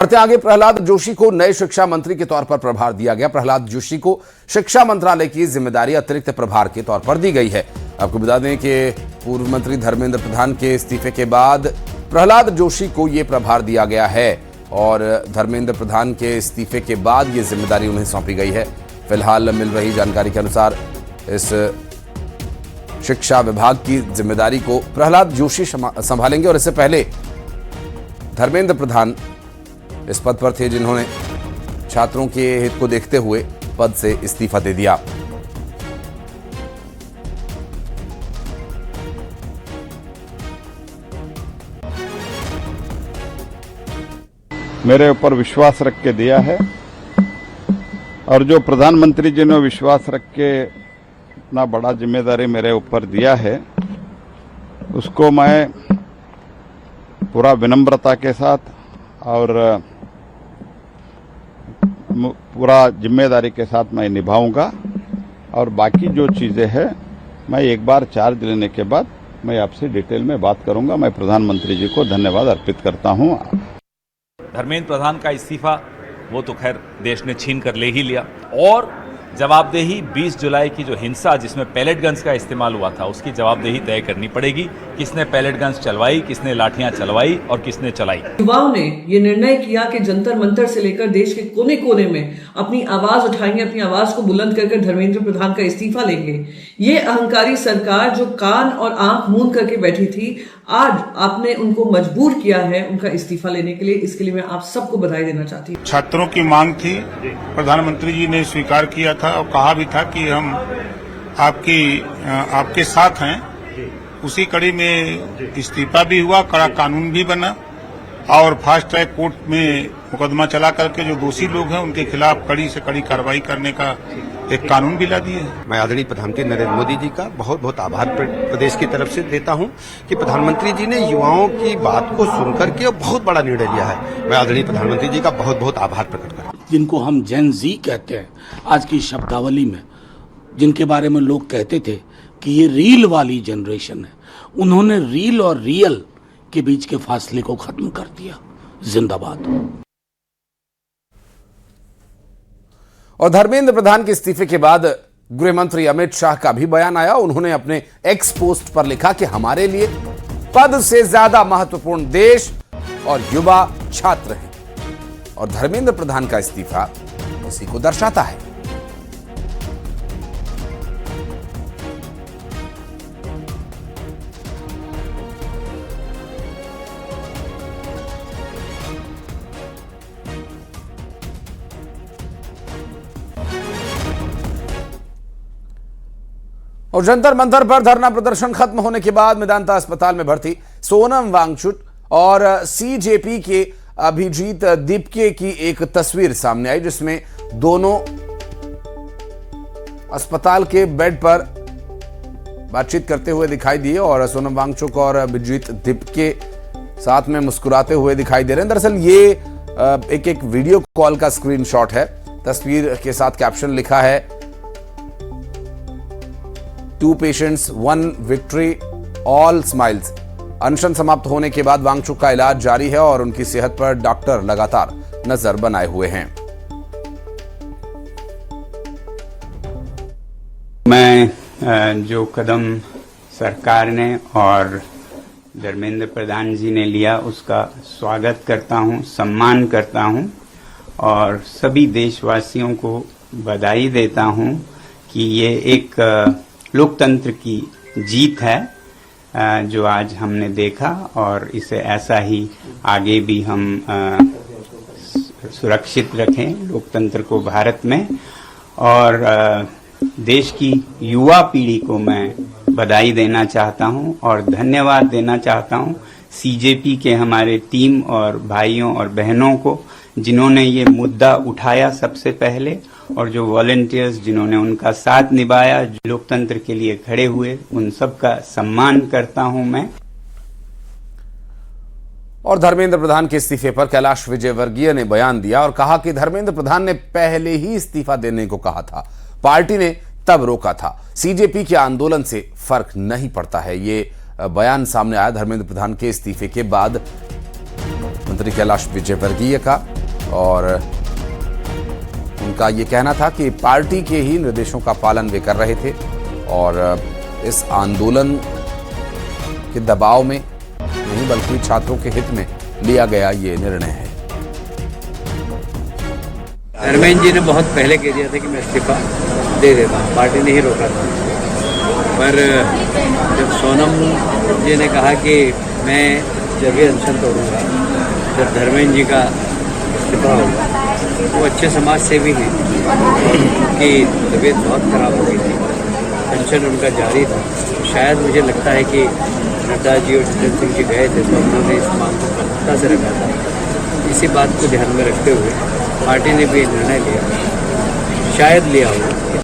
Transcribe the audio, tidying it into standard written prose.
बढ़ते आगे, प्रहलाद जोशी को नए शिक्षा मंत्री के तौर पर प्रभार दिया गया। प्रहलाद जोशी को शिक्षा मंत्रालय की जिम्मेदारी अतिरिक्त प्रभार के तौर पर दी गई है। आपको बता दें कि पूर्व मंत्री धर्मेंद्र प्रधान के इस्तीफे के बाद प्रहलाद जोशी को यह प्रभार दिया गया है और धर्मेंद्र प्रधान के इस्तीफे के बाद ये जिम्मेदारी उन्हें सौंपी गई है। फिलहाल मिल रही जानकारी के अनुसार इस शिक्षा विभाग की जिम्मेदारी को प्रहलाद जोशी संभालेंगे और इससे पहले धर्मेंद्र प्रधान इस पद पर थे, जिन्होंने छात्रों के हित को देखते हुए पद से इस्तीफा दे दिया। मेरे ऊपर विश्वास रख के दिया है और जो प्रधानमंत्री जी ने विश्वास रख के इतना बड़ा जिम्मेदारी मेरे ऊपर दिया है, उसको मैं पूरा विनम्रता के साथ और पूरा जिम्मेदारी के साथ मैं निभाऊंगा। और बाकी जो चीज़ें हैं मैं एक बार चार्ज लेने के बाद मैं आपसे डिटेल में बात करूंगा। मैं प्रधानमंत्री जी को धन्यवाद अर्पित करता हूं। धर्मेंद्र प्रधान का इस्तीफा वो तो खैर देश ने छीन कर ले ही लिया और जवाबदेही 20 जुलाई की जो हिंसा जिसमें पैलेट गन्स का इस्तेमाल हुआ था, उसकी जवाबदेही तय करनी पड़ेगी। किसने पैलेट गन्स चलवाई, किसने लाठियां चलवाई और किसने चलाई। युवाओं ने ये निर्णय किया कि जंतर मंतर से लेकर देश के कोने कोने में अपनी आवाज उठाएंगे, अपनी आवाज को बुलंद करके धर्मेंद्र प्रधान का इस्तीफा लेंगे। ये अहंकारी सरकार जो कान और आंख मूंद करके बैठी थी, आज आपने उनको मजबूर किया है उनका इस्तीफा लेने के लिए। इसके लिए मैं आप सबको बधाई देना चाहती हूँ। छात्रों की मांग थी, प्रधानमंत्री जी ने स्वीकार किया था और कहा भी था कि हम आपके साथ हैं। उसी कड़ी में इस्तीफा भी हुआ, कड़ा कानून भी बना और फास्ट ट्रैक कोर्ट में मुकदमा चला करके जो दोषी लोग हैं उनके खिलाफ कड़ी से कड़ी कार्रवाई करने का एक कानून भी ला दिए। मैं आदरणीय प्रधानमंत्री नरेंद्र मोदी जी का बहुत बहुत आभार प्रदेश की तरफ से देता हूं कि प्रधानमंत्री जी ने युवाओं की बात को सुनकर के बहुत बड़ा निर्णय लिया है। मैं आदरणीय प्रधानमंत्री जी का बहुत बहुत आभार प्रकट करता हूं। जिनको हम जेन जी कहते हैं आज की शब्दावली में, जिनके बारे में लोग कहते थे कि ये रील वाली जनरेशन है, उन्होंने रील और रियल के बीच के फासले को खत्म कर दिया। जिंदाबाद। और धर्मेंद्र प्रधान के इस्तीफे के बाद गृह मंत्री अमित शाह का भी बयान आया। उन्होंने अपने एक्स पोस्ट पर लिखा कि हमारे लिए पद से ज्यादा महत्वपूर्ण देश और युवा छात्र हैं। और धर्मेंद्र प्रधान का इस्तीफा इसी को दर्शाता है। और जंतर मंतर पर धरना प्रदर्शन खत्म होने के बाद मेदांता अस्पताल में भर्ती सोनम वांगचुक और सीजेपी के अभिजीत दीपके की एक तस्वीर सामने आई, जिसमें दोनों अस्पताल के बेड पर बातचीत करते हुए दिखाई दिए और सोनम वांगचुक और अभिजीत दीपके साथ में मुस्कुराते हुए दिखाई दे रहे हैं। दरअसल ये एक वीडियो कॉल का स्क्रीनशॉट है। तस्वीर के साथ कैप्शन लिखा है, 2 पेशेंट्स 1 विक्ट्री ऑल स्माइल्स। अनशन समाप्त होने के बाद वांगचुक का इलाज जारी है और उनकी सेहत पर डॉक्टर लगातार नजर बनाए हुए हैं। मैं जो कदम सरकार ने और धर्मेंद्र प्रधान जी ने लिया उसका स्वागत करता हूं, सम्मान करता हूं और सभी देशवासियों को बधाई देता हूं कि ये एक लोकतंत्र की जीत है जो आज हमने देखा और इसे ऐसा ही आगे भी हम सुरक्षित रखें लोकतंत्र को भारत में। और देश की युवा पीढ़ी को मैं बधाई देना चाहता हूं और धन्यवाद देना चाहता हूं सीजेपी के हमारे टीम और भाइयों और बहनों को, जिन्होंने ये मुद्दा उठाया सबसे पहले और जो वॉलंटियर्स जिन्होंने उनका साथ निभाया, लोकतंत्र के लिए खड़े हुए, उन सब का सम्मान करता हूं मैं। और धर्मेंद्र प्रधान के इस्तीफे पर कैलाश विजयवर्गीय ने बयान दिया और कहा कि धर्मेंद्र प्रधान ने पहले ही इस्तीफा देने को कहा था, पार्टी ने तब रोका था। सीजेपी के आंदोलन से फर्क नहीं पड़ता है। ये बयान सामने आया धर्मेंद्र प्रधान के इस्तीफे के बाद। मंत्री कैलाश विजयवर्गीय का, और उनका ये कहना था कि पार्टी के ही निर्देशों का पालन वे कर रहे थे और इस आंदोलन के दबाव में नहीं बल्कि छात्रों के हित में लिया गया ये निर्णय है। धर्मेंद्र जी ने बहुत पहले कह दिया था कि मैं इस्तीफा दे देता हूँ, पार्टी ने ही रोका था। पर जब सोनम जी ने कहा कि मैं जब भी अनशन तोड़ूंगा जब धर्मेंद्र जी का इस्तीफा होगा, वो अच्छे समाज सेवी हैं कि तबीयत बहुत खराब हो गई थी, पेंशन उनका जारी था। तो शायद मुझे लगता है कि नड्डा जी और जितेंद्र सिंह जी गए थे तो उन्होंने इस मांग को प्रमुखता से रखा था। इसी बात को ध्यान में रखते हुए पार्टी ने भी निर्णय लिया, शायद लिया हो कि